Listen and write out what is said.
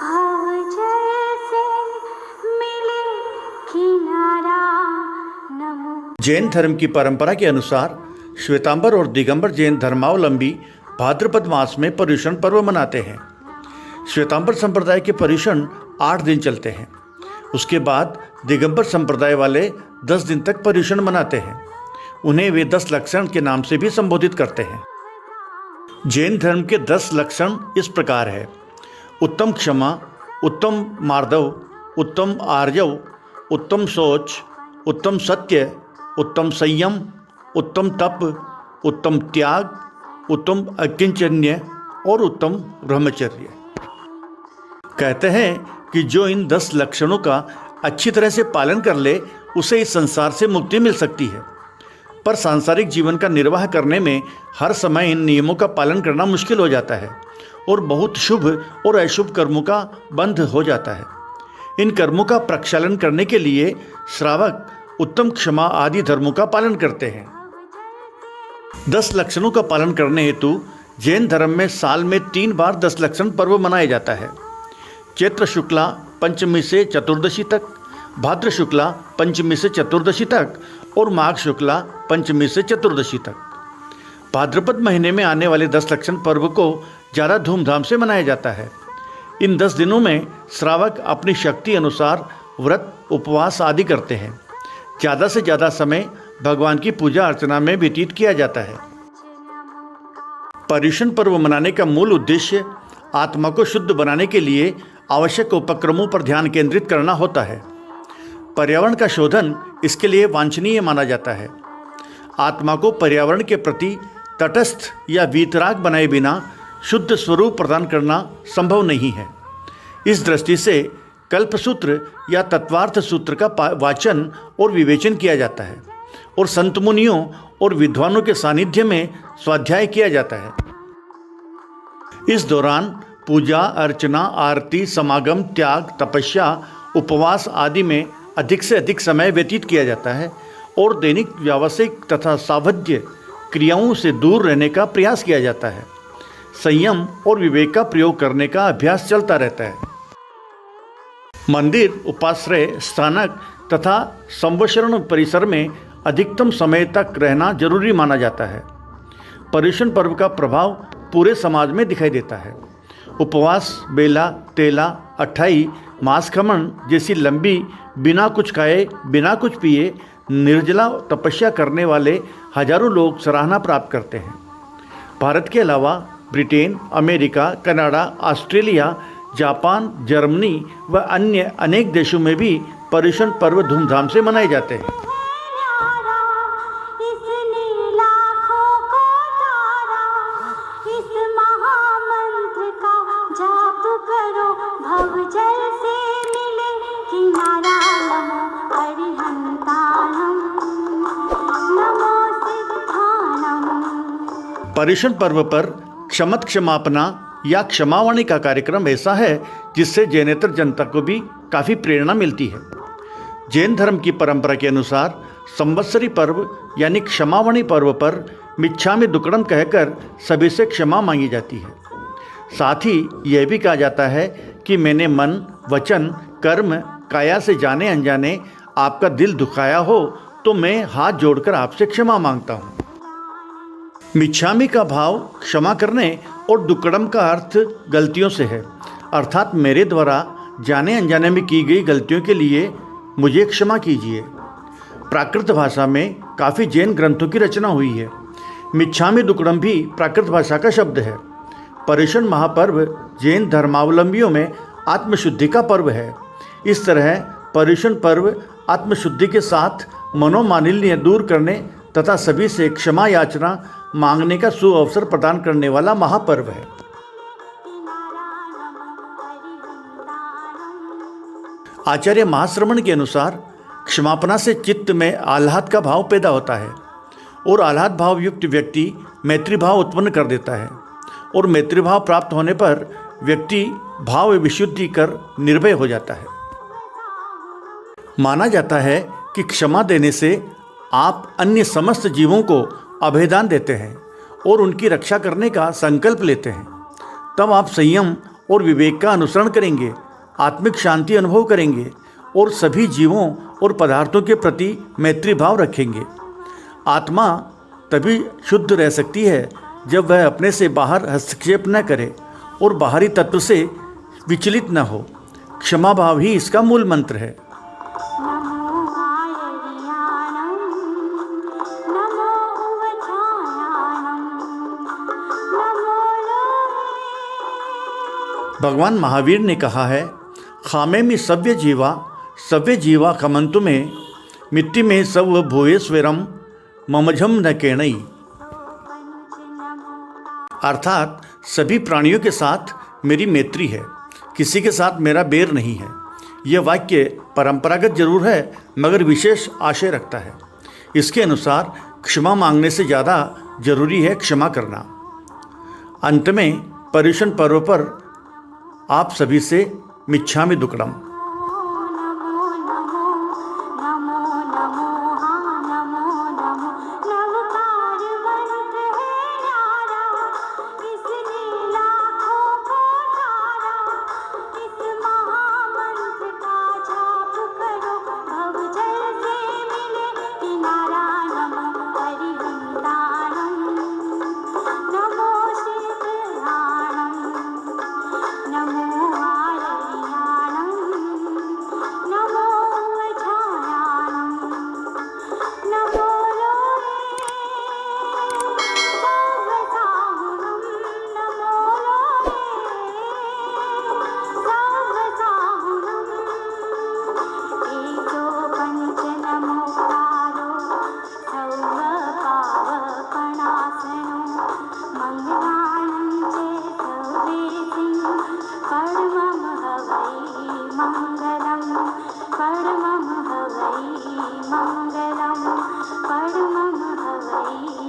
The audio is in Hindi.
भव जैसे मिले किनारा नमो। और विवेक का अनुसरण करेंगे, आत्मिक शांति अनुभव करेंगे और सभी जीवों और पदार्थों के प्रति मैत्री भाव रखेंगे। आत्मा तभी शुद्ध रह सकती है जब वह अपने से बाहर हस्तक्षेप न करे और बाहरी तत्व से विचलित न हो। क्षमा भाव ही इसका मूल मंत्र है। नमो आयर्याणं नमो उवचायाणं नमो लोहे। भगवान महावीर ने कहा है, खामे में सव्य जीवा खमंतु में मिट्टी में सव भूयेश्वरम ममझम न केणई। अर्थात सभी प्राणियों के साथ मेरी मैत्री है, किसी के साथ मेरा बैर नहीं है। यह वाक्य परंपरागत जरूर है मगर विशेष आशय रखता है। इसके अनुसार क्षमा मांगने से ज़्यादा जरूरी है क्षमा करना। अंत में पर्युषण पर्व पर आप सभी से मिच्छामि दुक्कडम। नमो नमो नमो नमो हाँ नमो नमो नवकार मंत्र है न्यारा, इसने लाखों को तारा। इस महामंत्र का जाप करो, भवजल से मिले किनारा। नमो हरिवंताणं नमो सिद्धाणं नमो आयर्याणं नमो उवचायाणं नमो लोहे। सर्वसाहुनं नमो लोहे सर्वसाहुनं। एको पंच नमोकारो सर्वपावपणासनो मंगलानं च सर्वेसिं परमं हवै मंगलं परमं हवै मंगलं परमं हवै